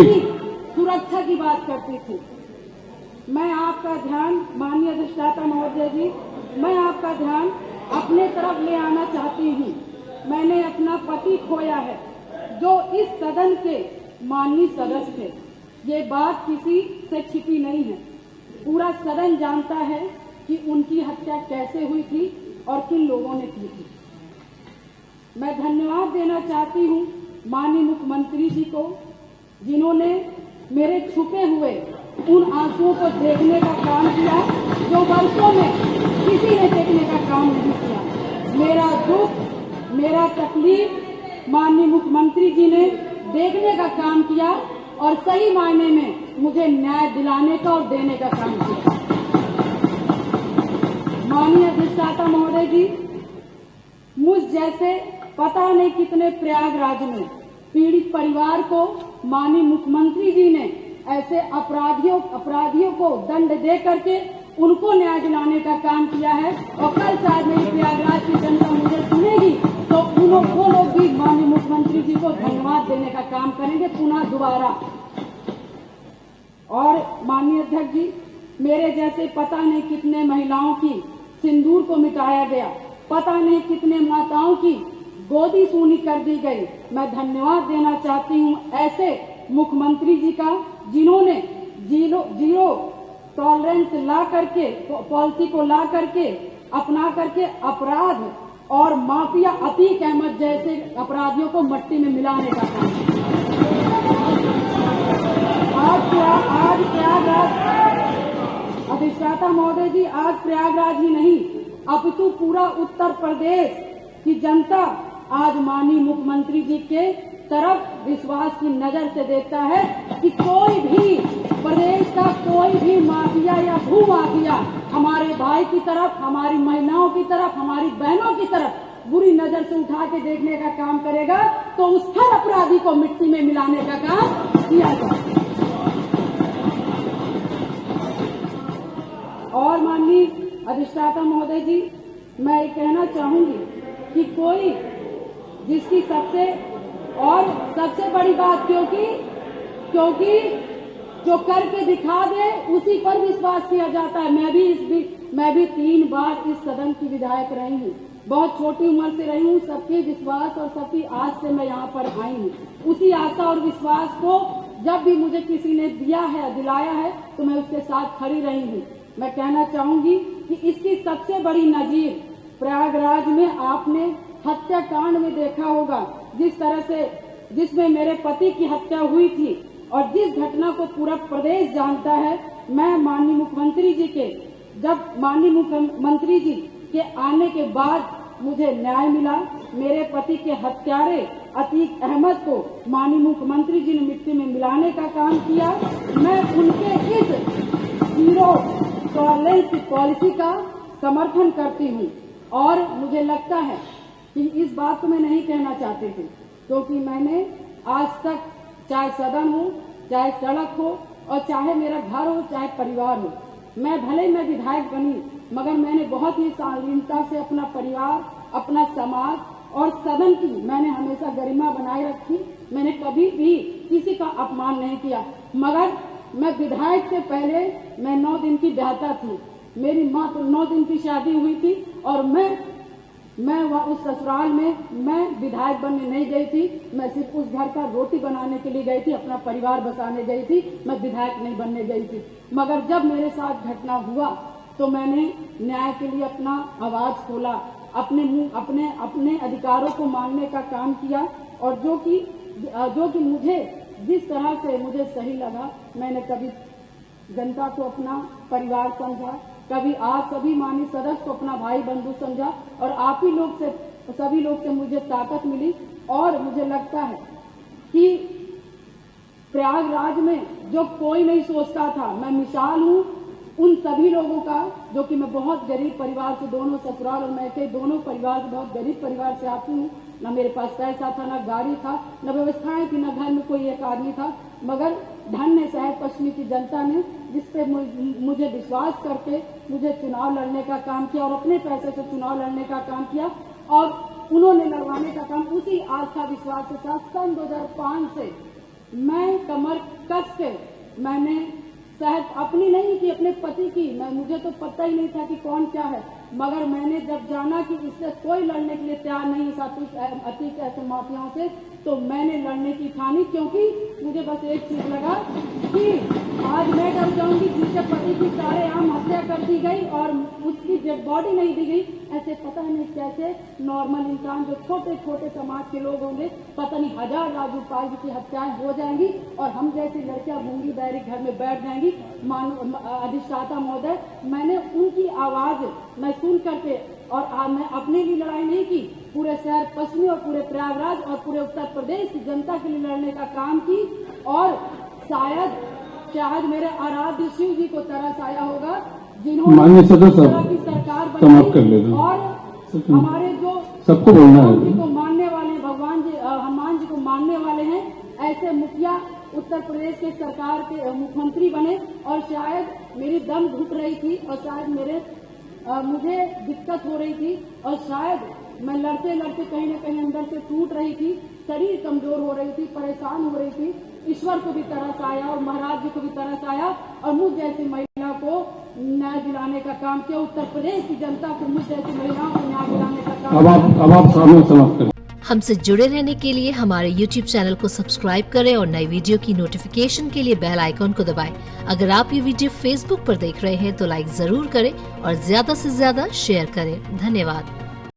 सुरक्षा की बात करती थी। मैं आपका ध्यान, माननीय अधिष्ठाता महोदय जी, मैं आपका ध्यान अपने तरफ ले आना चाहती हूँ। मैंने अपना पति खोया है, जो इस सदन के माननीय सदस्य थे। ये बात किसी से छिपी नहीं है। पूरा सदन जानता है कि उनकी हत्या कैसे हुई थी और किन लोगों ने की थी। मैं धन्यवाद देना चाहती हूँ माननीय मुख्यमंत्री जी को, जिन्होंने मेरे छुपे हुए उन आंसुओं को देखने का काम किया जो वर्षों में किसी ने देखने का काम नहीं किया। मेरा दुख, मेरा तकलीफ माननीय मुख्यमंत्री जी ने देखने का काम किया और सही मायने में मुझे न्याय दिलाने का और देने का काम किया। माननीय अधिष्ठाता महोदय जी, मुझ जैसे पता नहीं कितने प्रयागराज में पीड़ित परिवार को माननीय मुख्यमंत्री जी ने ऐसे अपराधियों को दंड दे करके उनको न्याय दिलाने का काम किया है। और कल शायद मेरी प्रयागराज की जनता मुझे सुनेगी तो वो लोग भी माननीय मुख्यमंत्री जी को धन्यवाद देने का काम करेंगे पुनः दोबारा। और माननीय अध्यक्ष जी, मेरे जैसे पता नहीं कितने महिलाओं की सिंदूर को मिटाया गया, पता नहीं कितने माताओं की गोदी सूनी कर दी गई। मैं धन्यवाद देना चाहती हूँ ऐसे मुख्यमंत्री जी का, जिन्होंने जीरो टॉलरेंस ला करके, पॉलिसी को ला करके, अपना करके अपराध और माफिया अतीक अहमद जैसे अपराधियों को मट्टी में मिलाने का काम किया। आज प्रयागराज, अधिष्ठाता महोदय जी, आज प्रयागराज ही नहीं अपितु पूरा उत्तर प्रदेश की जनता आज माननीय मुख्यमंत्री जी के तरफ विश्वास की नजर से देखता है कि कोई भी प्रदेश का कोई भी माफिया या भू माफिया हमारे भाई की तरफ, हमारी महिलाओं की तरफ, हमारी बहनों की तरफ बुरी नजर से उठा के देखने का काम करेगा तो उस हर अपराधी को मिट्टी में मिलाने का काम किया जाए। और माननीय अधिष्ठाता महोदय जी, मैं ये कहना चाहूंगी कि कोई जिसकी सबसे बड़ी बात, क्योंकि जो करके दिखा दे उसी पर विश्वास किया जाता है। मैं भी 3 बार इस सदन की विधायक रही हूँ, बहुत छोटी उम्र से रही हूँ। सबके विश्वास और सबकी आस से मैं यहाँ पर आई हूँ। उसी आशा और विश्वास को जब भी मुझे किसी ने दिलाया है तो मैं उसके साथ खड़ी रही हूँ। मैं कहना चाहूंगी कि इसकी सबसे बड़ी नजीर प्रयागराज में आपने हत्याकांड में देखा होगा, जिस तरह से जिसमें मेरे पति की हत्या हुई थी और जिस घटना को पूरा प्रदेश जानता है। मैं माननीय मुख्यमंत्री जी के आने के बाद मुझे न्याय मिला। मेरे पति के हत्यारे अतीक अहमद को माननीय मुख्यमंत्री जी ने मिट्टी में मिलाने का काम किया। मैं उनके इस जीरो टॉलरेंस पॉलिसी का समर्थन करती हूँ और मुझे लगता है कि इस बात को मैं नहीं कहना चाहती थी, क्योंकि मैंने आज तक, चाहे सदन हो, चाहे सड़क हो और चाहे मेरा घर हो, चाहे परिवार हो, मैं विधायक बनी, मगर मैंने बहुत ही शालीनता से अपना परिवार, अपना समाज और सदन की मैंने हमेशा गरिमा बनाए रखी। मैंने कभी भी किसी का अपमान नहीं किया। मगर मैं विधायक से पहले मैं 9 दिन की ब्याहता थी। मेरी माँ तो 9 दिन की शादी हुई थी और मैं उस ससुराल में मैं विधायक बनने नहीं गई थी। मैं सिर्फ उस घर का रोटी बनाने के लिए गई थी, अपना परिवार बसाने गई थी। मैं विधायक नहीं बनने गई थी। मगर जब मेरे साथ घटना हुआ तो मैंने न्याय के लिए अपना आवाज खोला, अपने अधिकारों को मांगने का काम किया और जो कि मुझे जिस तरह से मुझे सही लगा, मैंने कभी जनता को अपना परिवार समझा, कभी आप सभी माननीय सदस्य को अपना भाई बंधु समझा और आप ही लोग से, सभी लोग से मुझे ताकत मिली। और मुझे लगता है कि प्रयागराज में जो कोई नहीं सोचता था, मैं मिसाल हूँ उन सभी लोगों का, जो कि मैं बहुत गरीब परिवार से, दोनों ससुराल और मैके दोनों परिवार से, बहुत गरीब परिवार से आती हूँ। न मेरे पास पैसा था, न गाड़ी था, न व्यवस्थाएं थी, न घर में कोई एक आदमी था। मगर धन्य शहर पश्चिमी की जनता ने, जिससे मुझे विश्वास करके मुझे चुनाव लड़ने का काम किया और अपने पैसे से चुनाव लड़ने का काम किया और उन्होंने लड़वाने का काम उसी आस्था विश्वास के साथ सन 2005 से मैं कमर कस के मैंने शायद अपनी नहीं कि अपने पति की, मुझे तो पता ही नहीं था कि कौन क्या है, मगर मैंने जब जाना कि इससे कोई लड़ने के लिए तैयार नहीं है अतीक ऐसे माफियाओं से, तो मैंने लड़ने की ठानी, क्योंकि मुझे बस एक चीज लगा कि आज मैं डर जाऊंगी जिसके पति की सारेआम हत्या कर दी गई और उसकी डेड बॉडी नहीं दी गई। ऐसे पता नहीं कैसे नॉर्मल इंसान जो छोटे छोटे समाज के लोग होंगे, पता नहीं हजार राजू पाल की हत्याएं हो जाएंगी और हम जैसी लड़कियां गूंगी बैरी घर में बैठ जाएंगी। अधिष्ठाता महोदय, मैंने उनकी आवाज मैं सुन करके और मैं अपने लिए लड़ाई नहीं की, पूरे शहर पश्चिमी और पूरे प्रयागराज और पूरे उत्तर प्रदेश की जनता के लिए लड़ने का काम की। और शायद मेरे आराध्य शिव जी को तरस आया होगा जिन्होंने की सरकार बनाई और हमारे जो सबको बोलना है जी को मानने वाले भगवान जी हनुमान जी को मानने वाले हैं, ऐसे मुखिया उत्तर प्रदेश के सरकार के मुख्यमंत्री बने। और शायद मेरी दम घुट रही थी और शायद मुझे दिक्कत हो रही थी और शायद मैं लड़ते लड़ते कहीं न कहीं अंदर से टूट रही थी, शरीर कमजोर हो रही थी, परेशान हो रही थी। ईश्वर को भी तरस आया और महाराज जी को भी तरस आया और मुझ जैसी महिला को न्याय दिलाने का काम किया। उत्तर प्रदेश की जनता को मुझ जैसी महिलाओं को न्याय दिलाने का काम। अब आप सामने समाप्त करें। हमसे जुड़े रहने के लिए हमारे YouTube चैनल को सब्सक्राइब करें और नई वीडियो की नोटिफिकेशन के लिए बेल आइकॉन को दबाएं। अगर आप ये वीडियो Facebook पर देख रहे हैं तो लाइक जरूर करें और ज्यादा से ज्यादा शेयर करें। धन्यवाद।